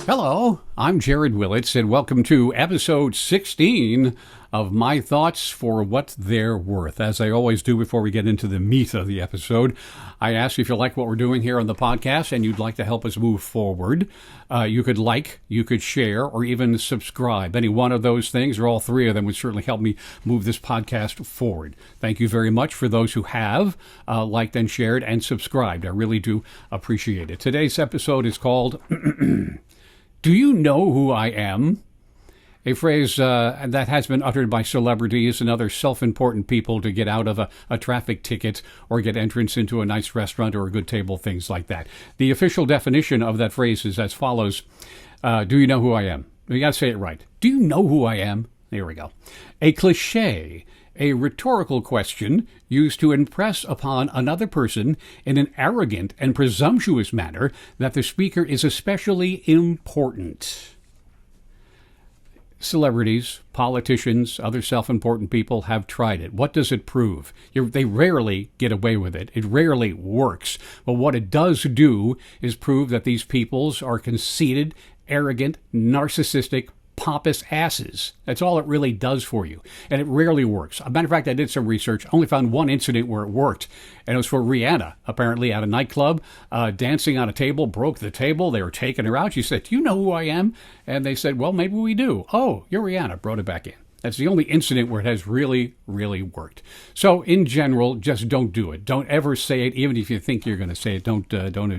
Hello, I'm Jared Willits, and welcome to episode 16 of My Thoughts for What They're Worth. As I always do before we get into the meat of the episode, I ask if you like what we're doing here on the podcast and you'd like to help us move forward. You could like, you could share, or even subscribe. Any one of those things, or all three of them, would certainly help me move this podcast forward. Thank you very much for those who have liked and shared and subscribed. I really do appreciate it. Today's episode is called... Do you know who I am? A phrase that has been uttered by celebrities and other self-important people to get out of a traffic ticket or get entrance into a nice restaurant or a good table, things like that. The official definition of that phrase is as follows. Do you know who I am? You got to say it right. Do you know who I am? There we go. A cliche, a rhetorical question used to impress upon another person in an arrogant and presumptuous manner that the speaker is especially important. Celebrities, politicians, other self-important people have tried it. What does it prove? They rarely get away with it. It rarely works. But what it does do is prove that these peoples are conceited, arrogant, narcissistic, pompous asses. That's all it really does for you. And it rarely works. As a matter of fact, I did some research. I only found one incident where it worked. And it was for Rihanna, apparently at a nightclub, dancing on a table, broke the table. They were taking her out. She said, "Do you know who I am?" And they said, "Well, maybe we do." "Oh, you're Rihanna." Brought it back in. That's the only incident where it has really, really worked. So in general, just don't do it. Don't ever say it, even if you think you're going to say it. Don't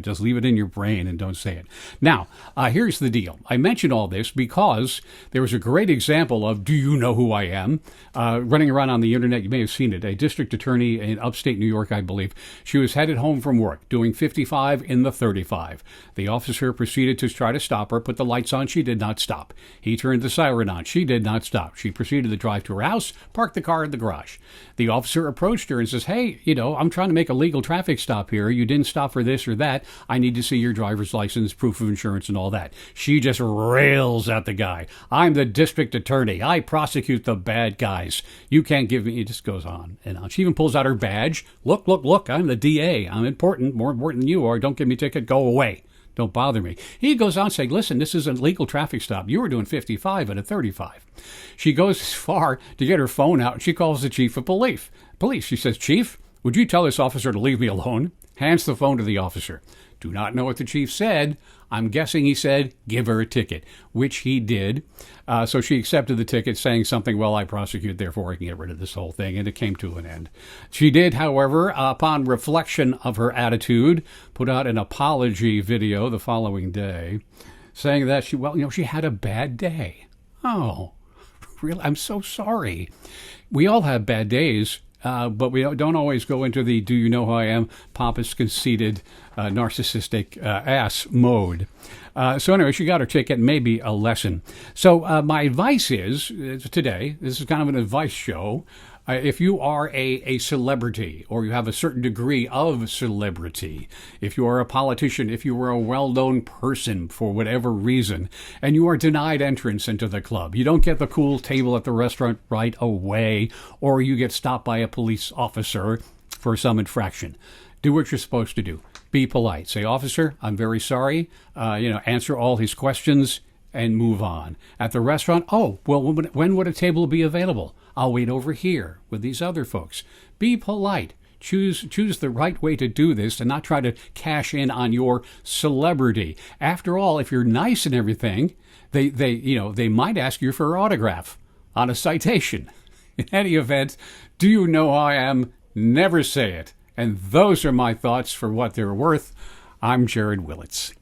just leave it in your brain and don't say it. Now, here's the deal. I mentioned all this because there was a great example of "Do you know who I am?" Running around on the internet. You may have seen it. A district attorney in upstate New York, I believe. She was headed home from work, doing 55 in the 35. The officer proceeded to try to stop her, put the lights on. She did not stop. He turned the siren on. She did not stop. She proceeded to drive to her house, park the car in the garage. The officer approached her and says, "Hey, I'm trying to make a legal traffic stop here. You didn't stop for this or that. I need to see your driver's license, proof of insurance, and all that." She just rails at the guy. "I'm the district attorney. I prosecute the bad guys. You can't give me..." It just goes on and on. She even pulls out her badge. Look, I'm the DA. I'm important, more important than you are. Don't give me a ticket. Go away. Don't bother me." He goes on saying, "Listen, this is a legal traffic stop. You were doing 55 at a 35. She goes as far to get her phone out, and she calls the chief of police. She says, "Chief, would you tell this officer to leave me alone?" Hands the phone to the officer. Do not know what the chief said. I'm guessing he said, "Give her a ticket," which he did. So she accepted the ticket, saying something, "Well, I prosecute, therefore I can get rid of this whole thing," and it came to an end. She did, however, upon reflection of her attitude, put out an apology video the following day, saying that she had a bad day. Oh, really? I'm so sorry. We all have bad days. But we don't always go into the "do you know who I am," pompous, conceited, narcissistic ass mode. So anyway, she got her ticket, maybe a lesson. So my advice is, today, this is kind of an advice show. If you are a celebrity, or you have a certain degree of celebrity, if you are a politician, if you are a well-known person for whatever reason, and you are denied entrance into the club, you don't get the cool table at the restaurant right away, or you get stopped by a police officer for some infraction, do what you're supposed to do. Be polite. Say, "Officer, I'm very sorry." Answer all his questions and move on. At the restaurant, "Oh, well, when would a table be available?" "I'll wait over here with these other folks." Be polite. Choose the right way to do this and not try to cash in on your celebrity. After all, if you're nice and everything, they might ask you for an autograph on a citation. In any event, do you know who I am? Never say it. And those are my thoughts for what they're worth. I'm Jared Willits.